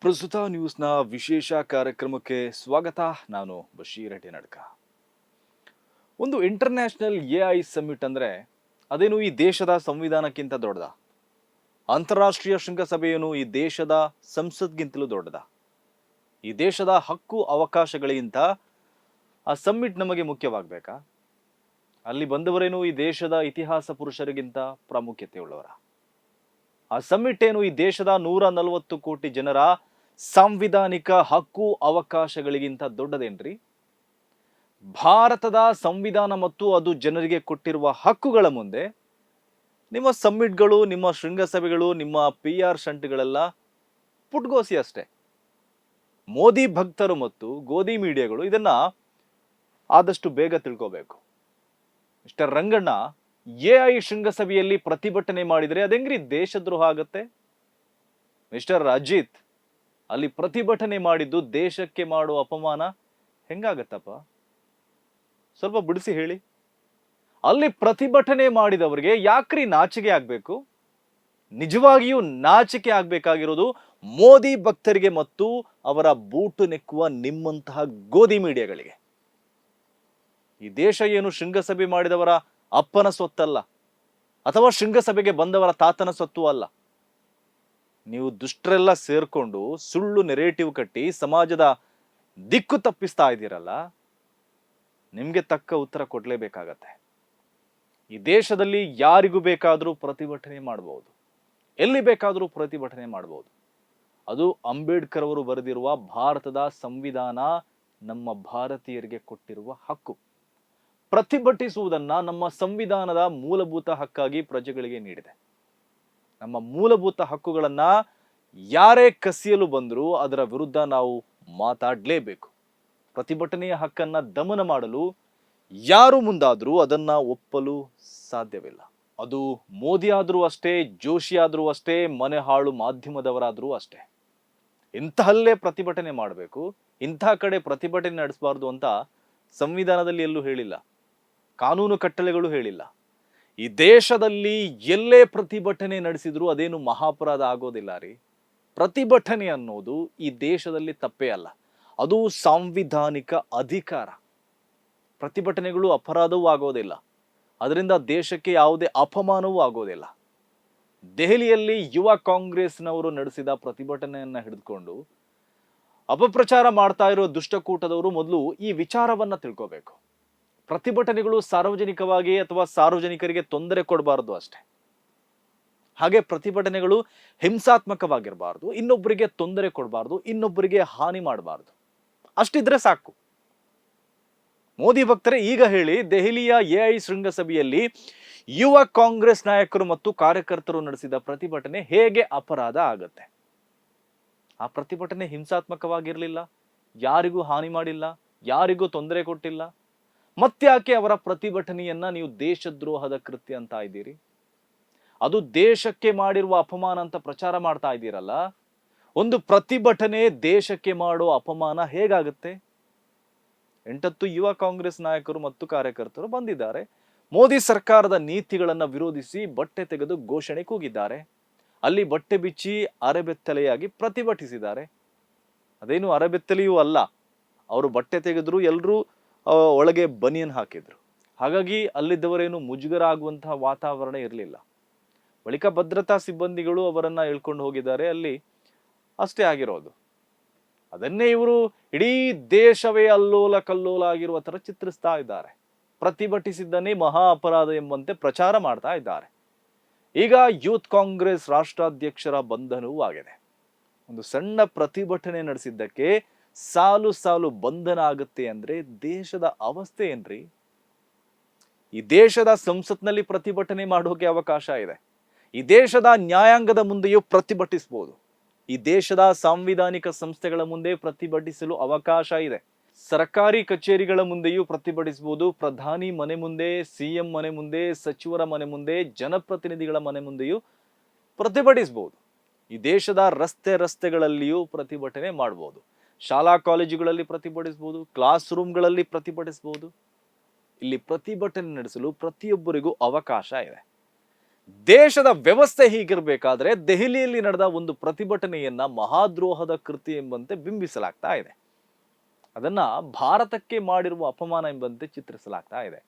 ಪ್ರಸ್ತುತ ನ್ಯೂಸ್ನ ವಿಶೇಷ ಕಾರ್ಯಕ್ರಮಕ್ಕೆ ಸ್ವಾಗತ. ನಾನು ಬಶೀರ್ ನಡ್ಕ. ಒಂದು ಇಂಟರ್ನ್ಯಾಷನಲ್ ಎಐ ಸಮ್ಮಿಟ್ ಅಂದ್ರೆ ಅದೇನು ಈ ದೇಶದ ಸಂವಿಧಾನಕ್ಕಿಂತ ದೊಡ್ಡದ? ಅಂತಾರಾಷ್ಟ್ರೀಯ ಶೃಂಗಸಭೆಯೇನು ಈ ದೇಶದ ಸಂಸತ್ಗಿಂತಲೂ ದೊಡ್ಡದ? ಈ ದೇಶದ ಹಕ್ಕು ಅವಕಾಶಗಳಿಗಿಂತ ಆ ಸಮ್ಮಿಟ್ ನಮಗೆ ಮುಖ್ಯವಾಗಬೇಕಾ? ಅಲ್ಲಿ ಬಂದವರೇನು ಈ ದೇಶದ ಇತಿಹಾಸ ಪುರುಷರಿಗಿಂತ ಪ್ರಾಮುಖ್ಯತೆ ಉಳ್ಳವರ? ಆ ಸಮ್ಮಿಟ್ ಏನು ಈ ದೇಶದ 140 ಕೋಟಿ ಜನರ ಸಾಂವಿಧಾನಿಕ ಹಕ್ಕು ಅವಕಾಶಗಳಿಗಿಂತ ದೊಡ್ಡದೇನ್ರಿ? ಭಾರತದ ಸಂವಿಧಾನ ಮತ್ತು ಅದು ಜನರಿಗೆ ಕೊಟ್ಟಿರುವ ಹಕ್ಕುಗಳ ಮುಂದೆ ನಿಮ್ಮ ಸಮ್ಮಿಟ್ಗಳು, ನಿಮ್ಮ ಶೃಂಗಸಭೆಗಳು, ನಿಮ್ಮ PR ಸ್ಟಂಟ್ಗಳೆಲ್ಲ ಪುಟ್ಗೋಸಿ ಅಷ್ಟೇ. ಮೋದಿ ಭಕ್ತರು ಮತ್ತು ಗೋಧಿ ಮೀಡಿಯಾಗಳು ಇದನ್ನ ಆದಷ್ಟು ಬೇಗ ತಿಳ್ಕೋಬೇಕು. ಮಿಸ್ಟರ್ ರಂಗಣ್ಣ, ಎಐ ಶೃಂಗಸಭೆಯಲ್ಲಿ ಪ್ರತಿಭಟನೆ ಮಾಡಿದರೆ ಅದೆಂಗ್ರಿ ದೇಶದ್ರೋಹ ಆಗತ್ತೆ? ಮಿಸ್ಟರ್ ಅಜಿತ್, ಅಲ್ಲಿ ಪ್ರತಿಭಟನೆ ಮಾಡಿದ್ದು ದೇಶಕ್ಕೆ ಮಾಡುವ ಅಪಮಾನ ಹೆಂಗಾಗತ್ತಪ್ಪ? ಸ್ವಲ್ಪ ಬಿಡಿಸಿ ಹೇಳಿ. ಅಲ್ಲಿ ಪ್ರತಿಭಟನೆ ಮಾಡಿದವರಿಗೆ ಯಾಕ್ರಿ ನಾಚಿಕೆ ಆಗ್ಬೇಕು? ನಿಜವಾಗಿಯೂ ನಾಚಿಕೆ ಆಗ್ಬೇಕಾಗಿರೋದು ಮೋದಿ ಭಕ್ತರಿಗೆ ಮತ್ತು ಅವರ ಬೂಟು ನೆಕ್ಕುವ ನಿಮ್ಮಂತಹ ಗೋಧಿ ಮೀಡಿಯಾಗಳಿಗೆ. ಈ ದೇಶ ಏನು ಶೃಂಗಸಭೆ ಮಾಡಿದವರ ಅಪ್ಪನ ಸೊತ್ತಲ್ಲ, ಅಥವಾ ಶೃಂಗಸಭೆಗೆ ಬಂದವರ ತಾತನ ಸೊತ್ತು ಅಲ್ಲ. ನೀವು ದುಷ್ಟರೆಲ್ಲ ಸೇರ್ಕೊಂಡು ಸುಳ್ಳು ನೆರೇಟಿವ್ ಕಟ್ಟಿ ಸಮಾಜದ ದಿಕ್ಕು ತಪ್ಪಿಸ್ತಾ ಇದ್ದೀರಲ್ಲ, ನಿಮ್ಗೆ ತಕ್ಕ ಉತ್ತರ ಕೊಡ್ಲೇಬೇಕಾಗತ್ತೆ. ಈ ದೇಶದಲ್ಲಿ ಯಾರಿಗೂ ಬೇಕಾದರೂ ಪ್ರತಿಭಟನೆ ಮಾಡಬಹುದು, ಎಲ್ಲಿ ಬೇಕಾದರೂ ಪ್ರತಿಭಟನೆ ಮಾಡಬಹುದು. ಅದು ಅಂಬೇಡ್ಕರ್ ಅವರು ಬರೆದಿರುವ ಭಾರತದ ಸಂವಿಧಾನ ನಮ್ಮ ಭಾರತೀಯರಿಗೆ ಕೊಟ್ಟಿರುವ ಹಕ್ಕು. ಪ್ರತಿಭಟಿಸುವುದನ್ನ ನಮ್ಮ ಸಂವಿಧಾನದ ಮೂಲಭೂತ ಹಕ್ಕಾಗಿ ಪ್ರಜೆಗಳಿಗೆ ನೀಡಿದೆ. ನಮ್ಮ ಮೂಲಭೂತ ಹಕ್ಕುಗಳನ್ನ ಯಾರೇ ಕಸಿಯಲು ಬಂದರೂ ಅದರ ವಿರುದ್ಧ ನಾವು ಮಾತಾಡಲೇಬೇಕು. ಪ್ರತಿಭಟನೆಯ ಹಕ್ಕನ್ನ ದಮನ ಮಾಡಲು ಯಾರು ಮುಂದಾದರೂ ಅದನ್ನ ಒಪ್ಪಲು ಸಾಧ್ಯವಿಲ್ಲ. ಅದು ಮೋದಿ ಆದ್ರೂ ಅಷ್ಟೇ, ಜೋಶಿ ಆದ್ರೂ ಅಷ್ಟೇ, ಮನೆ ಹಾಳು ಮಾಧ್ಯಮದವರಾದ್ರೂ ಅಷ್ಟೇ. ಇಂತಹಲ್ಲೇ ಪ್ರತಿಭಟನೆ ಮಾಡಬೇಕು, ಇಂಥ ಕಡೆ ಪ್ರತಿಭಟನೆ ನಡೆಸಬಾರ್ದು ಅಂತ ಸಂವಿಧಾನದಲ್ಲಿ ಎಲ್ಲೂ ಹೇಳಿಲ್ಲ, ಕಾನೂನು ಕಟ್ಟಳೆಗಳು ಹೇಳಿಲ್ಲ. ಈ ದೇಶದಲ್ಲಿ ಎಲ್ಲೇ ಪ್ರತಿಭಟನೆ ನಡೆಸಿದ್ರು ಅದೇನು ಮಹಾಪರಾಧ ಆಗೋದಿಲ್ಲ ರೀ. ಪ್ರತಿಭಟನೆ ಅನ್ನೋದು ಈ ದೇಶದಲ್ಲಿ ತಪ್ಪೇ ಅಲ್ಲ, ಅದು ಸಾಂವಿಧಾನಿಕ ಅಧಿಕಾರ. ಪ್ರತಿಭಟನೆಗಳು ಅಪರಾಧವೂ ಆಗೋದಿಲ್ಲ, ಅದರಿಂದ ದೇಶಕ್ಕೆ ಯಾವುದೇ ಅಪಮಾನವೂ ಆಗೋದಿಲ್ಲ. ದೆಹಲಿಯಲ್ಲಿ ಯುವ ಕಾಂಗ್ರೆಸ್ನವರು ನಡೆಸಿದ ಪ್ರತಿಭಟನೆಯನ್ನ ಹಿಡಿದುಕೊಂಡು ಅಪಪ್ರಚಾರ ಮಾಡ್ತಾ ಇರೋ ದುಷ್ಟಕೂಟದವರು ಮೊದಲು ಈ ವಿಚಾರವನ್ನ ತಿಳ್ಕೋಬೇಕು. ಪ್ರತಿಭಟನೆಗಳು ಸಾರ್ವಜನಿಕವಾಗಿ ಅಥವಾ ಸಾರ್ವಜನಿಕರಿಗೆ ತೊಂದರೆ ಕೊಡಬಾರದು ಅಷ್ಟೇ. ಹಾಗೆ ಪ್ರತಿಭಟನೆಗಳು ಹಿಂಸಾತ್ಮಕವಾಗಿರಬಾರ್ದು, ಇನ್ನೊಬ್ಬರಿಗೆ ತೊಂದರೆ ಕೊಡಬಾರ್ದು, ಇನ್ನೊಬ್ಬರಿಗೆ ಹಾನಿ ಮಾಡಬಾರ್ದು. ಅಷ್ಟಿದ್ರೆ ಸಾಕು. ಮೋದಿ ಭಕ್ತರೇ, ಈಗ ಹೇಳಿ, ದೆಹಲಿಯ ಎಐ ಶೃಂಗಸಭೆಯಲ್ಲಿ ಯುವ ಕಾಂಗ್ರೆಸ್ ನಾಯಕರು ಮತ್ತು ಕಾರ್ಯಕರ್ತರು ನಡೆಸಿದ ಪ್ರತಿಭಟನೆ ಹೇಗೆ ಅಪರಾಧ ಆಗತ್ತೆ? ಆ ಪ್ರತಿಭಟನೆ ಹಿಂಸಾತ್ಮಕವಾಗಿರಲಿಲ್ಲ, ಯಾರಿಗೂ ಹಾನಿ ಮಾಡಿಲ್ಲ, ಯಾರಿಗೂ ತೊಂದರೆ ಕೊಟ್ಟಿಲ್ಲ. ಮತ್ತ್ಯಾಕೆ ಅವರ ಪ್ರತಿಭಟನೆಯನ್ನ ನೀವು ದೇಶದ್ರೋಹದ ಕೃತ್ಯ ಅಂತ ಇದ್ದೀರಿ? ಅದು ದೇಶಕ್ಕೆ ಮಾಡಿರುವ ಅಪಮಾನ ಅಂತ ಪ್ರಚಾರ ಮಾಡ್ತಾ ಇದ್ದೀರಲ್ಲ. ಒಂದು ಪ್ರತಿಭಟನೆ ದೇಶಕ್ಕೆ ಮಾಡೋ ಅಪಮಾನ ಹೇಗಾಗುತ್ತೆ? 8 ಯುವ ಕಾಂಗ್ರೆಸ್ ನಾಯಕರು ಮತ್ತು ಕಾರ್ಯಕರ್ತರು ಬಂದಿದ್ದಾರೆ. ಮೋದಿ ಸರ್ಕಾರದ ನೀತಿಗಳನ್ನ ವಿರೋಧಿಸಿ ಬಟ್ಟೆ ತೆಗೆದು ಘೋಷಣೆ ಕೂಗಿದ್ದಾರೆ. ಅಲ್ಲಿ ಬಟ್ಟೆ ಬಿಚ್ಚಿ ಅರೆಬೆತ್ತಲೆಯಾಗಿ ಪ್ರತಿಭಟಿಸಿದ್ದಾರೆ. ಅದೇನು ಅರೆಬೆತ್ತಲೆಯೂ ಅಲ್ಲ, ಅವರು ಬಟ್ಟೆ ತೆಗೆದ್ರು, ಎಲ್ಲರೂ ಒಳಗೆ ಬನಿಯನ್ ಹಾಕಿದ್ರು. ಹಾಗಾಗಿ ಅಲ್ಲಿದ್ದವರೇನು ಮುಜುಗರ ಆಗುವಂತಹ ವಾತಾವರಣ ಇರಲಿಲ್ಲ. ಬಳಿಕ ಭದ್ರತಾ ಸಿಬ್ಬಂದಿಗಳು ಅವರನ್ನ ಎಳ್ಕೊಂಡು ಹೋಗಿದ್ದಾರೆ, ಅಲ್ಲಿ ಅಷ್ಟೇ ಆಗಿರೋದು. ಅದನ್ನೇ ಇವರು ಇಡೀ ದೇಶವೇ ಅಲ್ಲೋಲ ಕಲ್ಲೋಲ ಆಗಿರುವ ತರ ಚಿತ್ರಿಸ್ತಾ ಇದ್ದಾರೆ. ಪ್ರತಿಭಟಿಸಿದ್ದನ್ನೇ ಮಹಾ ಅಪರಾಧ ಎಂಬಂತೆ ಪ್ರಚಾರ ಮಾಡ್ತಾ ಇದ್ದಾರೆ. ಈಗ ಯೂತ್ ಕಾಂಗ್ರೆಸ್ ರಾಷ್ಟ್ರಾಧ್ಯಕ್ಷರ ಬಂಧನವೂ ಆಗಿದೆ. ಒಂದು ಸಣ್ಣ ಪ್ರತಿಭಟನೆ ನಡೆಸಿದ್ದಕ್ಕೆ ಸಾಲು ಸಾಲು ಬಂಧನ ಆಗುತ್ತೆ ಅಂದ್ರೆ ದೇಶದ ಅವಸ್ಥೆ ಏನ್ರಿ? ಈ ದೇಶದ ಸಂಸತ್ನಲ್ಲಿ ಪ್ರತಿಭಟನೆ ಮಾಡೋಕೆ ಅವಕಾಶ ಇದೆ. ಈ ದೇಶದ ನ್ಯಾಯಾಂಗದ ಮುಂದೆಯೂ ಪ್ರತಿಭಟಿಸಬಹುದು. ಈ ದೇಶದ ಸಾಂವಿಧಾನಿಕ ಸಂಸ್ಥೆಗಳ ಮುಂದೆ ಪ್ರತಿಭಟಿಸಲು ಅವಕಾಶ ಇದೆ. ಸರ್ಕಾರಿ ಕಚೇರಿಗಳ ಮುಂದೆಯೂ ಪ್ರತಿಭಟಿಸಬಹುದು. ಪ್ರಧಾನಿ ಮನೆ ಮುಂದೆ, CM ಮನೆ ಮುಂದೆ, ಸಚಿವರ ಮನೆ ಮುಂದೆ, ಜನಪ್ರತಿನಿಧಿಗಳ ಮನೆ ಮುಂದೆಯೂ ಪ್ರತಿಭಟಿಸಬಹುದು. ಈ ದೇಶದ ರಸ್ತೆಗಳಲ್ಲಿಯೂ ಪ್ರತಿಭಟನೆ ಮಾಡಬಹುದು. ಶಾಲಾ ಕಾಲೇಜುಗಳಲ್ಲಿ ಪ್ರತಿಭಟಿಸಬಹುದು, ಕ್ಲಾಸ್ ರೂಮ್ಗಳಲ್ಲಿ ಪ್ರತಿಭಟಿಸಬಹುದು. ಇಲ್ಲಿ ಪ್ರತಿಭಟನೆ ನಡೆಸಲು ಪ್ರತಿಯೊಬ್ಬರಿಗೂ ಅವಕಾಶ ಇದೆ. ದೇಶದ ವ್ಯವಸ್ಥೆ ಹೀಗಿರಬೇಕಾದ್ರೆ ದೆಹಲಿಯಲ್ಲಿ ನಡೆದ ಒಂದು ಪ್ರತಿಭಟನೆಯನ್ನ ಮಹಾದ್ರೋಹದ ಕೃತಿ ಎಂಬಂತೆ ಬಿಂಬಿಸಲಾಗ್ತಾ ಇದೆ. ಅದನ್ನ ಭಾರತಕ್ಕೆ ಮಾಡಿರುವ ಅಪಮಾನ ಎಂಬಂತೆ ಚಿತ್ರಿಸಲಾಗ್ತಾ ಇದೆ.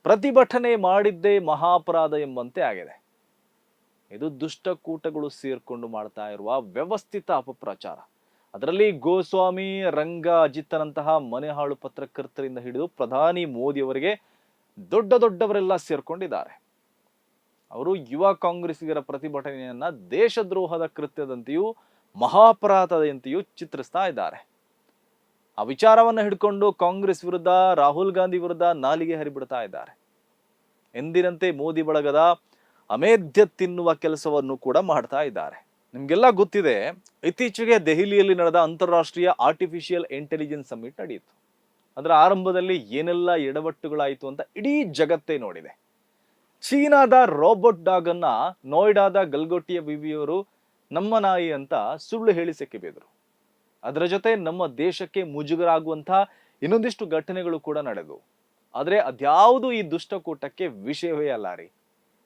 ಪ್ರತಿಭಟನೆ ಮಾಡಿದ್ದೇ ಮಹಾಪರಾಧ ಎಂಬಂತೆ ಆಗಿದೆ. ಇದು ದುಷ್ಟಕೂಟಗಳು ಸೇರ್ಕೊಂಡು ಮಾಡ್ತಾ ಇರುವ ವ್ಯವಸ್ಥಿತ ಅಪಪ್ರಚಾರ. ಅದರಲ್ಲಿ ಗೋಸ್ವಾಮಿ, ರಂಗ ಅಜಿತ್ತನಂತಹ ಮನೆಹಾಳು ಪತ್ರಕರ್ತರಿಂದ ಹಿಡಿದು ಪ್ರಧಾನಿ ಮೋದಿಯವರಿಗೆ ದೊಡ್ಡವರೆಲ್ಲ ಸೇರ್ಕೊಂಡಿದ್ದಾರೆ. ಅವರು ಯುವ ಕಾಂಗ್ರೆಸ್ಸಿಗರ ಪ್ರತಿಭಟನೆಯನ್ನ ದೇಶದ್ರೋಹದ ಕೃತ್ಯದಂತೆಯೂ ಮಹಾಪರಾಧದಂತೆಯೂ ಚಿತ್ರಿಸ್ತಾ ಇದ್ದಾರೆ. ಆ ವಿಚಾರವನ್ನು ಹಿಡ್ಕೊಂಡು ಕಾಂಗ್ರೆಸ್ ವಿರುದ್ಧ, ರಾಹುಲ್ ಗಾಂಧಿ ವಿರುದ್ಧ ನಾಲಿಗೆ ಹರಿಬಿಡ್ತಾ ಇದ್ದಾರೆ. ಎಂದಿನಂತೆ ಮೋದಿ ಬಳಗದ ಅಮೇಧ್ಯ ತಿನ್ನುವ ಕೆಲಸವನ್ನು ಕೂಡ ಮಾಡ್ತಾ ಇದ್ದಾರೆ. ನಿಮ್ಗೆಲ್ಲ ಗೊತ್ತಿದೆ, ಇತ್ತೀಚೆಗೆ ದೆಹಲಿಯಲ್ಲಿ ನಡೆದ ಅಂತಾರಾಷ್ಟ್ರೀಯ ಆರ್ಟಿಫಿಷಿಯಲ್ ಇಂಟೆಲಿಜೆನ್ಸ್ ಸಮ್ಮಿಟ್ ನಡೆಯಿತು. ಅದರ ಆರಂಭದಲ್ಲಿ ಏನೆಲ್ಲ ಎಡವಟ್ಟುಗಳಾಯಿತು ಅಂತ ಇಡೀ ಜಗತ್ತೇ ನೋಡಿದೆ. ಚೀನಾದ ರೋಬೋಟ್ ಡಾಗ್ ಅನ್ನ ನೋಯ್ಡಾದ ಗಲ್ಗೋಟಿಯ ಬಿಬಿಯವರು ನಮ್ಮ ನಾಯಿ ಅಂತ ಸುಳ್ಳು ಹೇಳಿ ಸಿಕ್ಕಿಬಿದ್ರು. ಅದರ ಜೊತೆ ನಮ್ಮ ದೇಶಕ್ಕೆ ಮುಜುಗರ ಆಗುವಂತಹ ಇನ್ನೊಂದಿಷ್ಟು ಘಟನೆಗಳು ಕೂಡ ನಡೆದವು. ಆದ್ರೆ ಅದ್ಯಾವುದು ಈ ದುಷ್ಟಕೂಟಕ್ಕೆ ವಿಷಯವೇ ಅಲ್ಲ ರೀ.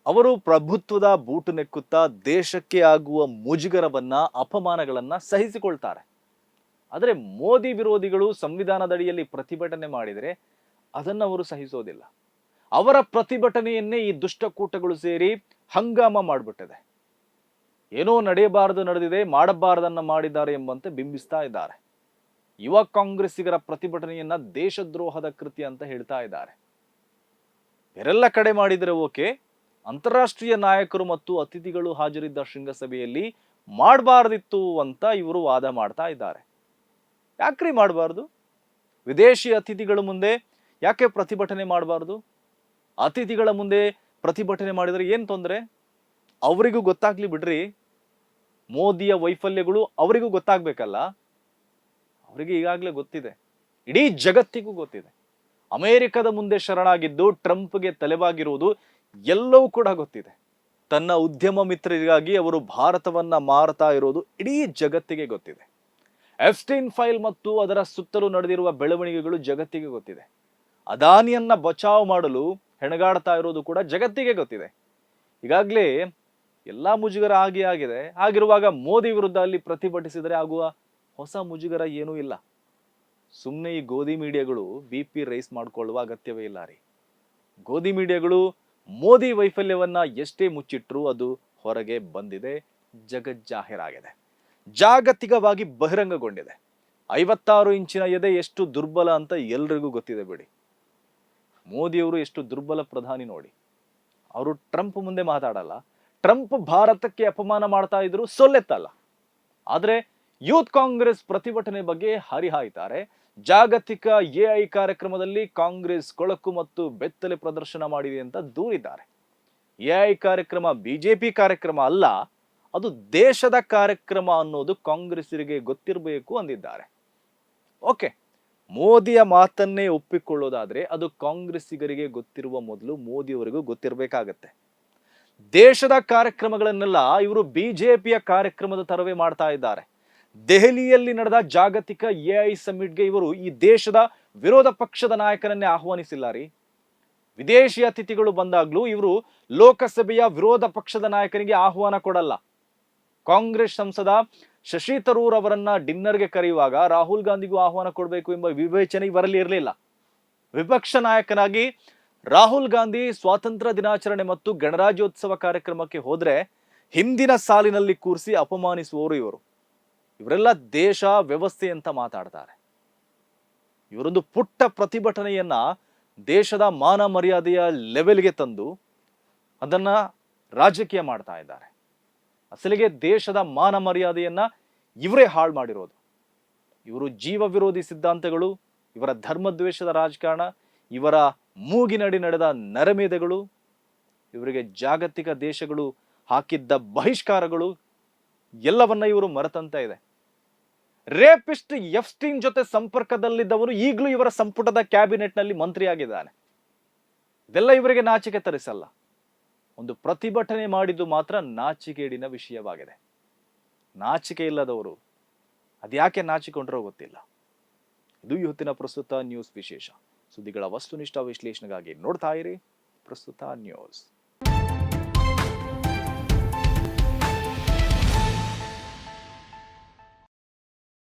ಅವರು ಪ್ರಭುತ್ವದ ಬೂಟು ನೆಕ್ಕುತ್ತಾ ದೇಶಕ್ಕೆ ಆಗುವ ಮುಜುಗರವನ್ನ, ಅಪಮಾನಗಳನ್ನ ಸಹಿಸಿಕೊಳ್ತಾರೆ. ಆದರೆ ಮೋದಿ ವಿರೋಧಿಗಳು ಸಂವಿಧಾನದಡಿಯಲ್ಲಿ ಪ್ರತಿಭಟನೆ ಮಾಡಿದರೆ ಅದನ್ನ ಅವರು ಸಹಿಸೋದಿಲ್ಲ. ಅವರ ಪ್ರತಿಭಟನೆಯನ್ನೇ ಈ ದುಷ್ಟಕೂಟಗಳು ಸೇರಿ ಹಂಗಾಮ ಮಾಡಿಬಿಟ್ಟಿದೆ. ಏನೋ ನಡೆಯಬಾರದು ನಡೆದಿದೆ, ಮಾಡಬಾರದನ್ನ ಮಾಡಿದ್ದಾರೆ ಎಂಬಂತೆ ಬಿಂಬಿಸ್ತಾ ಇದ್ದಾರೆ. ಯುವ ಕಾಂಗ್ರೆಸ್ಸಿಗರ ಪ್ರತಿಭಟನೆಯನ್ನ ದೇಶದ್ರೋಹದ ಕೃತ್ಯ ಅಂತ ಹೇಳ್ತಾ ಇದ್ದಾರೆ. ಬೇರೆಲ್ಲ ಕಡೆ ಮಾಡಿದರೆ ಓಕೆ, ಅಂತಾರಾಷ್ಟ್ರೀಯ ನಾಯಕರು ಮತ್ತು ಅತಿಥಿಗಳು ಹಾಜರಿದ್ದ ಶೃಂಗಸಭೆಯಲ್ಲಿ ಮಾಡಬಾರ್ದಿತ್ತು ಅಂತ ಇವರು ವಾದ ಮಾಡ್ತಾ ಇದ್ದಾರೆ. ಯಾಕ್ರಿ ಮಾಡಬಾರ್ದು? ವಿದೇಶಿ ಅತಿಥಿಗಳ ಮುಂದೆ ಯಾಕೆ ಪ್ರತಿಭಟನೆ ಮಾಡಬಾರ್ದು? ಅತಿಥಿಗಳ ಮುಂದೆ ಪ್ರತಿಭಟನೆ ಮಾಡಿದರೆ ಏನ್ ತೊಂದರೆ? ಅವರಿಗೂ ಗೊತ್ತಾಗ್ಲಿ ಬಿಡ್ರಿ. ಮೋದಿಯ ವೈಫಲ್ಯಗಳು ಅವರಿಗೂ ಗೊತ್ತಾಗ್ಬೇಕಲ್ಲ. ಅವರಿಗೆ ಈಗಾಗಲೇ ಗೊತ್ತಿದೆ, ಇಡೀ ಜಗತ್ತಿಗೂ ಗೊತ್ತಿದೆ. ಅಮೆರಿಕದ ಮುಂದೆ ಶರಣಾಗಿದ್ದು ಟ್ರಂಪ್ಗೆ ತಲೆಬಾಗಿರುವುದು ಎಲ್ಲವೂ ಕೂಡ ಗೊತ್ತಿದೆ. ತನ್ನ ಉದ್ಯಮ ಮಿತ್ರರಿಗಾಗಿ ಅವರು ಭಾರತವನ್ನ ಮಾರ್ತಾ ಇರೋದು ಇಡೀ ಜಗತ್ತಿಗೆ ಗೊತ್ತಿದೆ. ಎಫ್ಸ್ಟೈನ್ ಫೈಲ್ ಮತ್ತು ಅದರ ಸುತ್ತಲೂ ನಡೆದಿರುವ ಬೆಳವಣಿಗೆಗಳು ಜಗತ್ತಿಗೆ ಗೊತ್ತಿದೆ. ಅದಾನಿಯನ್ನ ಬಚಾವ್ ಮಾಡಲು ಹೆಣಗಾಡ್ತಾ ಇರೋದು ಕೂಡ ಜಗತ್ತಿಗೆ ಗೊತ್ತಿದೆ. ಈಗಾಗಲೇ ಎಲ್ಲಾ ಮುಜುಗರ ಆಗಿದೆ. ಆಗಿರುವಾಗ ಮೋದಿ ವಿರುದ್ಧ ಅಲ್ಲಿ ಪ್ರತಿಭಟಿಸಿದರೆ ಆಗುವ ಹೊಸ ಮುಜುಗರ ಏನೂ ಇಲ್ಲ. ಸುಮ್ಮನೆ ಈ ಗೋಧಿ ಮೀಡಿಯಾಗಳು BP ರೈಸ್ ಮಾಡ್ಕೊಳ್ಳುವ ಅಗತ್ಯವೇ ಇಲ್ಲ ರೀ. ಗೋಧಿ ಮೀಡಿಯಾಗಳು ಮೋದಿ ವೈಫಲ್ಯವನ್ನ ಎಷ್ಟೇ ಮುಚ್ಚಿಟ್ರೂ ಅದು ಹೊರಗೆ ಬಂದಿದೆ, ಜಗಜ್ಜಾಹೀರಾಗಿದೆ, ಜಾಗತಿಕವಾಗಿ ಬಹಿರಂಗಗೊಂಡಿದೆ. 56 ಇಂಚಿನ ಎದೆ ಎಷ್ಟು ದುರ್ಬಲ ಅಂತ ಎಲ್ರಿಗೂ ಗೊತ್ತಿದೆ ಬಿಡಿ. ಮೋದಿಯವರು ಎಷ್ಟು ದುರ್ಬಲ ಪ್ರಧಾನಿ ನೋಡಿ. ಅವರು ಟ್ರಂಪ್ ಮುಂದೆ ಮಾತಾಡಲ್ಲ. ಟ್ರಂಪ್ ಭಾರತಕ್ಕೆ ಅಪಮಾನ ಮಾಡ್ತಾ ಇದ್ರು ಸೊಲ್ಲೆತ್ತಲ್ಲ. ಆದ್ರೆ ಯೂತ್ ಕಾಂಗ್ರೆಸ್ ಪ್ರತಿಭಟನೆ ಬಗ್ಗೆ ಹರಿಹಾಯ್ತಾರೆ. ಜಾಗತಿಕ AI ಕಾರ್ಯಕ್ರಮದಲ್ಲಿ ಕಾಂಗ್ರೆಸ್ ಕೊಳಕು ಮತ್ತು ಬೆತ್ತಲೆ ಪ್ರದರ್ಶನ ಮಾಡಿದೆ ಅಂತ ದೂರಿದ್ದಾರೆ. AI ಕಾರ್ಯಕ್ರಮ ಬಿಜೆಪಿ ಕಾರ್ಯಕ್ರಮ ಅಲ್ಲ, ಅದು ದೇಶದ ಕಾರ್ಯಕ್ರಮ ಅನ್ನೋದು ಕಾಂಗ್ರೆಸ್ಸಿಗರಿಗೆ ಗೊತ್ತಿರಬೇಕು ಅಂದಿದ್ದಾರೆ. ಓಕೆ, ಮೋದಿಯ ಮಾತನ್ನೇ ಒಪ್ಪಿಕೊಳ್ಳೋದಾದ್ರೆ ಅದು ಕಾಂಗ್ರೆಸ್ಸಿಗರಿಗೆ ಗೊತ್ತಿರುವ ಮೊದಲು ಮೋದಿಯವರಿಗೂ ಗೊತ್ತಿರಬೇಕಾಗತ್ತೆ. ದೇಶದ ಕಾರ್ಯಕ್ರಮಗಳನ್ನೆಲ್ಲ ಇವರು ಬಿಜೆಪಿಯ ಕಾರ್ಯಕ್ರಮದ ತರವೇ ಮಾಡ್ತಾ ಇದ್ದಾರೆ. ದೆಹಲಿಯಲ್ಲಿ ನಡೆದ ಜಾಗತಿಕ AI ಸಮ್ಮಿಟ್ಗೆ ಇವರು ಈ ದೇಶದ ವಿರೋಧ ಪಕ್ಷದ ನಾಯಕರನ್ನೇ ಆಹ್ವಾನಿಸಿಲ್ಲ ರೀ. ವಿದೇಶಿ ಅತಿಥಿಗಳು ಬಂದಾಗ್ಲೂ ಇವರು ಲೋಕಸಭೆಯ ವಿರೋಧ ಪಕ್ಷದ ನಾಯಕನಿಗೆ ಆಹ್ವಾನ ಕೊಡಲ್ಲ. ಕಾಂಗ್ರೆಸ್ ಸಂಸದ ಶಶಿ ತರೂರ್ ಅವರನ್ನ ಡಿನ್ನರ್ಗೆ ಕರೆಯುವಾಗ ರಾಹುಲ್ ಗಾಂಧಿಗೂ ಆಹ್ವಾನ ಕೊಡಬೇಕು ಎಂಬ ವಿವೇಚನೆ ಇವರಲ್ಲಿ ಇರಲಿಲ್ಲ. ವಿಪಕ್ಷ ನಾಯಕನಾಗಿ ರಾಹುಲ್ ಗಾಂಧಿ ಸ್ವಾತಂತ್ರ್ಯ ದಿನಾಚರಣೆ ಮತ್ತು ಗಣರಾಜ್ಯೋತ್ಸವ ಕಾರ್ಯಕ್ರಮಕ್ಕೆ ಹೋದ್ರೆ ಹಿಂದಿನ ಸಾಲಿನಲ್ಲಿ ಕೂರಿಸಿ ಅಪಮಾನಿಸುವವರು ಇವರು. ಇವರೆಲ್ಲ ದೇಶ ವ್ಯವಸ್ಥೆ ಅಂತ ಮಾತಾಡ್ತಾರೆ. ಇವರೊಂದು ಪುಟ್ಟ ಪ್ರತಿಭಟನೆಯನ್ನ ದೇಶದ ಮಾನ ಮರ್ಯಾದೆಯ ಲೆವೆಲ್ಗೆ ತಂದು ಅದನ್ನ ರಾಜಕೀಯ ಮಾಡ್ತಾ ಇದ್ದಾರೆ. ಅಸಲಿಗೆ ದೇಶದ ಮಾನ ಮರ್ಯಾದೆಯನ್ನ ಇವರೇ ಹಾಳು ಮಾಡಿರೋದು. ಇವರು ಜೀವ ವಿರೋಧಿ ಸಿದ್ಧಾಂತಗಳು, ಇವರ ಧರ್ಮದ್ವೇಷದ ರಾಜಕಾರಣ, ಇವರ ಮೂಗಿನಡಿ ನಡೆದ ನರಮೇಧಗಳು, ಇವರಿಗೆ ಜಾಗತಿಕ ದೇಶಗಳು ಹಾಕಿದ್ದ ಬಹಿಷ್ಕಾರಗಳು ಎಲ್ಲವನ್ನ ಇವರು ಮರೆತಂತ ಇದೆ. ರೇಪಿಸ್ಟ್ ಎಫ್ಸ್ಟೀನ್ ಜೊತೆ ಸಂಪರ್ಕದಲ್ಲಿದ್ದವರು ಈಗಲೂ ಇವರ ಸಂಪುಟದ ಕ್ಯಾಬಿನೆಟ್ ನಲ್ಲಿ ಮಂತ್ರಿಯಾಗಿದ್ದಾನೆ. ಇದೆಲ್ಲ ಇವರಿಗೆ ನಾಚಿಕೆ ತರಿಸಲ್ಲ. ಒಂದು ಪ್ರತಿಭಟನೆ ಮಾಡಿದ್ದು ಮಾತ್ರ ನಾಚಿಕೆಗೇಡಿನ ವಿಷಯವಾಗಿದೆ. ನಾಚಿಕೆ ಇಲ್ಲದವರು ಅದ್ಯಾಕೆ ನಾಚಿಕೊಂಡ್ರೋ ಗೊತ್ತಿಲ್ಲ. ಇದು ಇವತ್ತಿನ ಪ್ರಸ್ತುತ ನ್ಯೂಸ್ ವಿಶೇಷ. ಸುದ್ದಿಗಳ ವಸ್ತುನಿಷ್ಠ ವಿಶ್ಲೇಷಣೆಗಾಗಿ ನೋಡ್ತಾ ಇರಿ ಪ್ರಸ್ತುತ ನ್ಯೂಸ್.